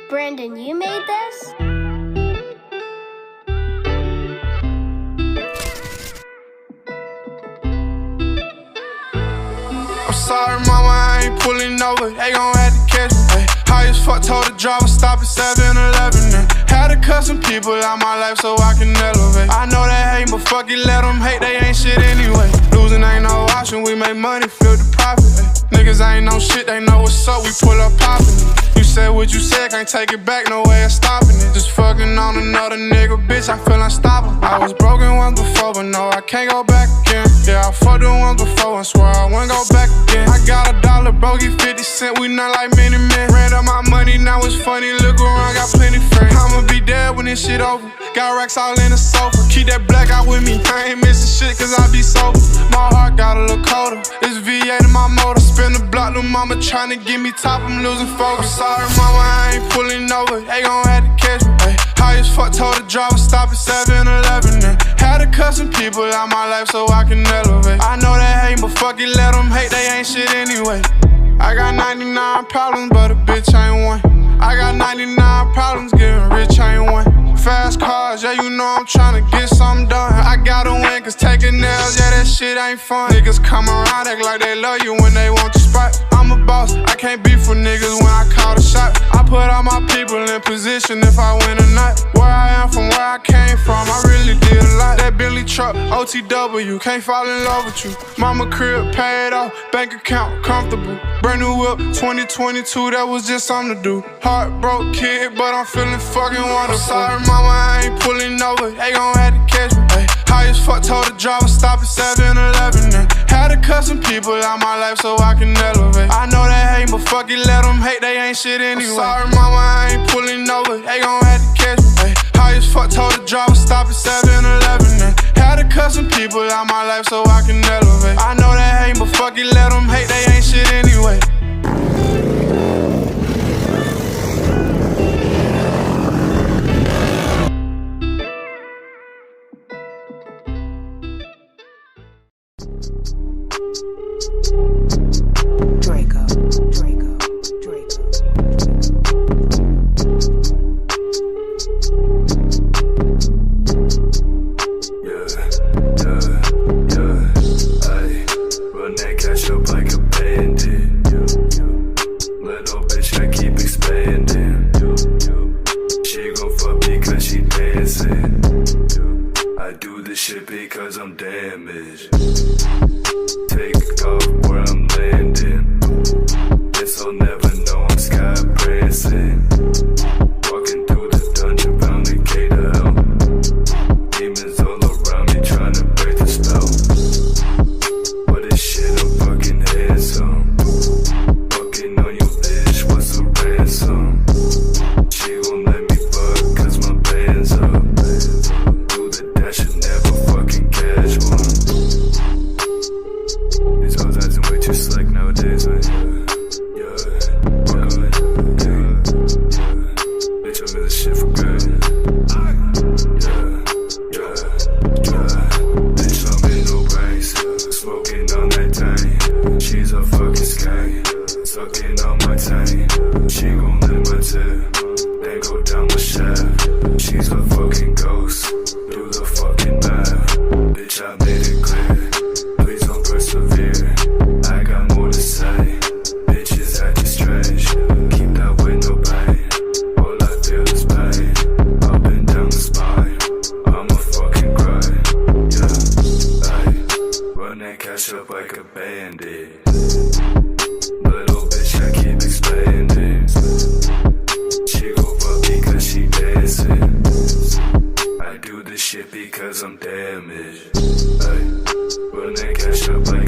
Brandon, you made this? I'm sorry, mama, I ain't pulling over. They gon' have to catch me. Ay, high as fuck, told the driver stop at 7-Eleven. Had to cut some people out my life so I can elevate. I know they hate, but fuck it, let them hate. They ain't shit anyway. Losing ain't no option. We make money, flip the profit. Ay, niggas ain't no shit, they know what's up. We pull up poppin'. You said what you said, can't take it back, no way of stopping it. Just fucking on another nigga, bitch, I feel unstoppable. I was broken once before, but no, I can't go back again. Yeah, I fucked her once before and swore I wouldn't go back again. I got $1, bro, get 50 cents, we not like many men. Ran up my money, now it's funny, look around, got plenty friends. I'ma be dead when this shit over, got racks all in the sofa. Keep that black out with me, I ain't missing shit cause I be sober. My heart got a little colder, it's V8 in my motor. Spin the block, little mama tryna get me top, I'm losing focus. Sorry mama, I ain't pulling over, they gon' have to catch me. Ay, high as fuck, told the driver stop at 7-Eleven. Had to cut some people out my life so I can elevate. I know they hate, but fuck it, let them hate, they ain't shit anyway. I got 99 problems, but a bitch ain't one. I got 99 problems, getting rich ain't one. Fast cars, yeah, you know I'm tryna get something done. I gotta win, cause taking nails, yeah, that shit ain't fun. Niggas come around, act like they love you when they want your spot. I'm a boss, I can't beef with niggas when I call the shot. I put all my people in position if I win or not. Where I am from where I came from, I really did a lot. That Billy truck, OTW, can't fall in love with you. Mama crib, paid off, bank account, comfortable. Brand new whip, 2022, that was just something to do. Heartbroke kid, but I'm feeling fucking wonderful. Sorry mama, I ain't pulling over, they gon' have to catch me. Ay, high as fuck, told the driver stop at 7-Eleven. Had to cut some people out my life so I can elevate. I know they hate, but fuck it, let them hate, they ain't shit anyway. Sorry mama, I ain't pulling over, they gon' have to catch me. Ay, high as fuck, told the driver stop at 7-Eleven. Had to cut some people out my life so I can elevate. I know they hate, but fuck it, let them hate, they ain't shit anyway. Draco. Run that cash up like a bandit. Little bitch, I keep expanding. She gon' fuck me cause she dancing. I do this shit because I'm damaged. Take off where I'm landing. Guess I'll never know I'm sky prancing. Walking through the dungeon, bound to gate of hell. Demons all around me trying to break the spell. But this shit, I'm fucking handsome. Fucking on your bitch, what's the ransom? She gon' let me fuck cause my band's up. Do the dash and never fucking catch one. These hoes acting way too slick nowadays, man. Bitch, I'm in this shit for good. Bitch, I'm in no ranks. Smoking on that tank. She's a fucking skank. Sucking on my tank. She gon' lick my tip. Then go down my shaft. She's a fucking ghost. Do the fucking math. Bitch, I made it clear. Please don't persevere. I got more to say. Bitches acting strange. Keep that with no pain. All I feel is pain. Up and down the spine. I'ma fucking cry. Yeah, ayy. Run that cash up like a bandit. Little bitch, I keep expanding. She gon' fuck me cause she dancing. I do this shit because I'm damaged. Ay, run that cash up like